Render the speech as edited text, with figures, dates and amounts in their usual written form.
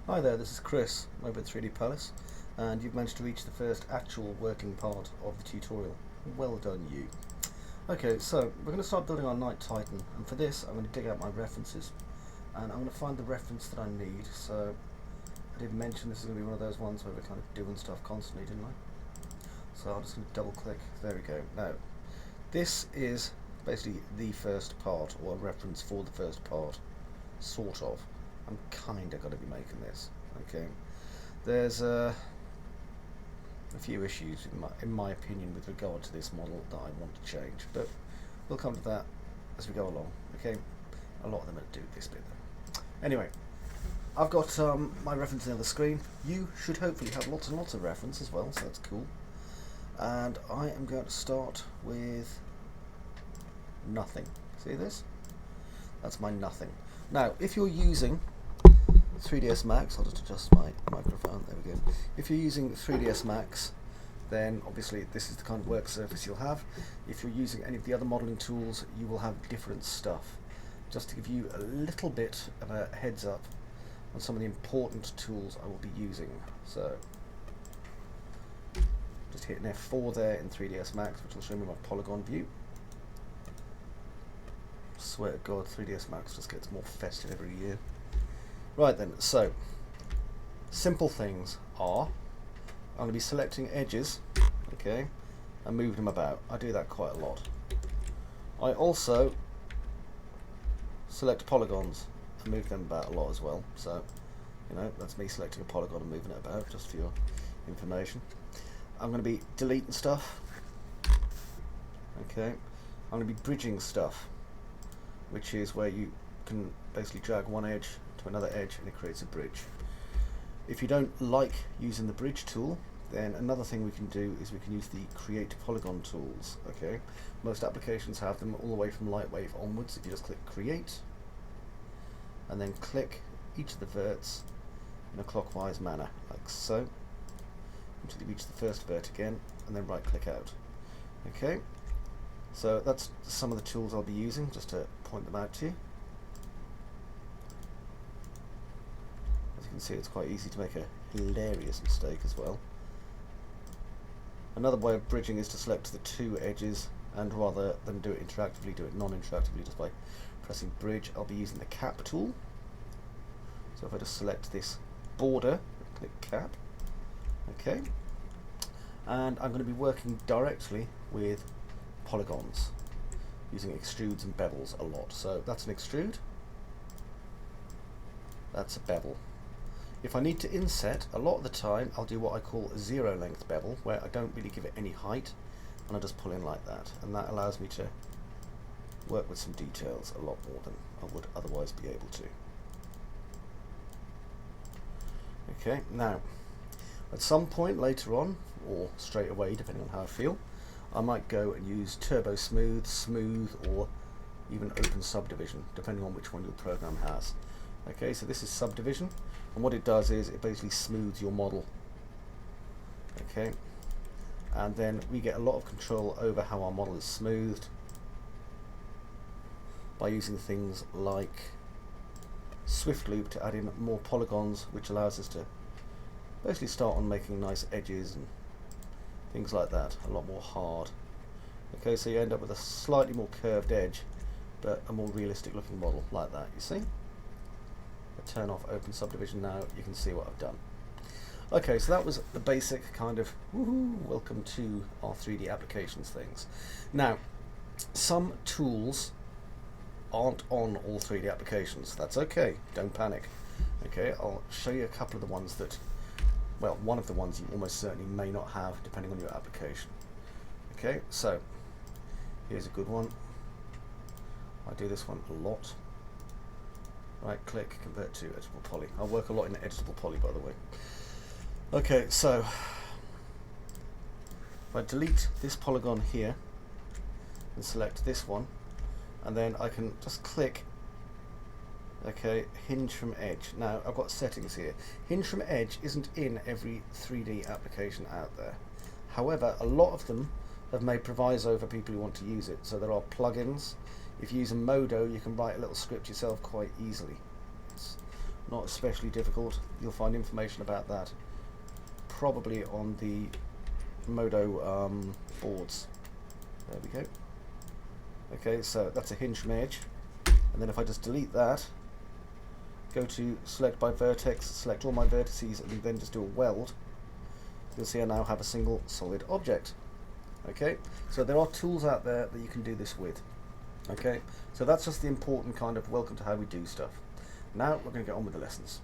Hi there, this is Chris over at 3D Palace, and you've managed to reach the first actual working part of the tutorial. Well done, you. Okay, so we're going to start building our Knight Titan, and for this I'm going to dig out my references, and I'm going to find the reference that I need. So I did mention this is going to be one of those ones where we're kind of doing stuff constantly, didn't I? So I'm just going to double click. There we go. Now, this is basically the first part, or a reference for the first part, sort of. I'm kinda gonna be making this. Okay, there's a few issues in my opinion with regard to this model that I want to change, but we'll come to that as we go along. Okay, a lot of them do this bit though. Anyway, I've got my reference on the screen. You should hopefully have lots and lots of reference as well, so that's cool. And I am going to start with nothing. See this? That's my nothing. Now, if you're using 3ds Max, I'll just adjust my microphone, there we go. If you're using 3ds Max, then obviously this is the kind of work surface you'll have. If you're using any of the other modelling tools, you will have different stuff. Just to give you a little bit of a heads up on some of the important tools I will be using. So, just hit an F4 there in 3ds Max, which will show me my polygon view. Swear to God, 3ds Max just gets more festive every year. Right then, so simple things are I'm going to be selecting edges, okay, and moving them about. I do that quite a lot. I also select polygons and move them about a lot as well. So, you know, that's me selecting a polygon and moving it about, just for your information. I'm going to be deleting stuff. Okay, I'm going to be bridging stuff, which is where you can basically drag one edge to another edge and it creates a bridge. If you don't like using the bridge tool, then another thing we can do is we can use the create polygon tools. Okay, most applications have them all the way from Lightwave onwards. If you just click create and then click each of the verts in a clockwise manner, like so, until you reach the first vert again, and then right click out. Okay, so that's some of the tools I'll be using, just to point them out to you. As you can see, it's quite easy to make a hilarious mistake as well. Another way of bridging is to select the two edges, and rather than do it interactively, do it non-interactively just by pressing bridge. I'll be using the cap tool. So if I just select this border, click cap, okay, and I'm going to be working directly with polygons using extrudes and bevels a lot. So that's an extrude, that's a bevel. If I need to inset, a lot of the time I'll do what I call a zero length bevel, where I don't really give it any height and I just pull in like that, and that allows me to work with some details a lot more than I would otherwise be able to. Okay, now at some point later on, or straight away depending on how I feel, I might go and use turbo smooth, smooth, or even open subdivision, depending on which one your program has. Okay, so this is subdivision, and what it does is it basically smooths your model. Okay, and then we get a lot of control over how our model is smoothed by using things like Swift Loop to add in more polygons, which allows us to basically start on making nice edges and things like that, a lot more hard. Okay, so you end up with a slightly more curved edge, but a more realistic looking model like that, you see? I turn off open subdivision now, you can see what I've done. Okay, so that was the basic kind of welcome to our 3D applications things. Now, some tools aren't on all 3D applications. That's okay, don't panic. Okay, I'll show you a couple of the ones that, well, one of the ones you almost certainly may not have depending on your application. Okay, so here's a good one. I do this one a lot. Right click, convert to editable poly. I work a lot in editable poly, by the way. Okay, so if I delete this polygon here and select this one, and then I can just click, okay, hinge from edge. Now I've got settings here. Hinge from edge isn't in every 3D application out there. However, a lot of them have made proviso for people who want to use it. So there are plugins. If you use a Modo, you can write a little script yourself quite easily. It's not especially difficult. You'll find information about that probably on the Modo boards. There we go. Okay, so that's a hinge from edge, and then if I just delete that, go to select by vertex, select all my vertices, and then just do a weld, you'll see I now have a single solid object. Okay, so there are tools out there that you can do this with. Okay, so that's just the important kind of welcome to how we do stuff. Now we're going to get on with the lessons.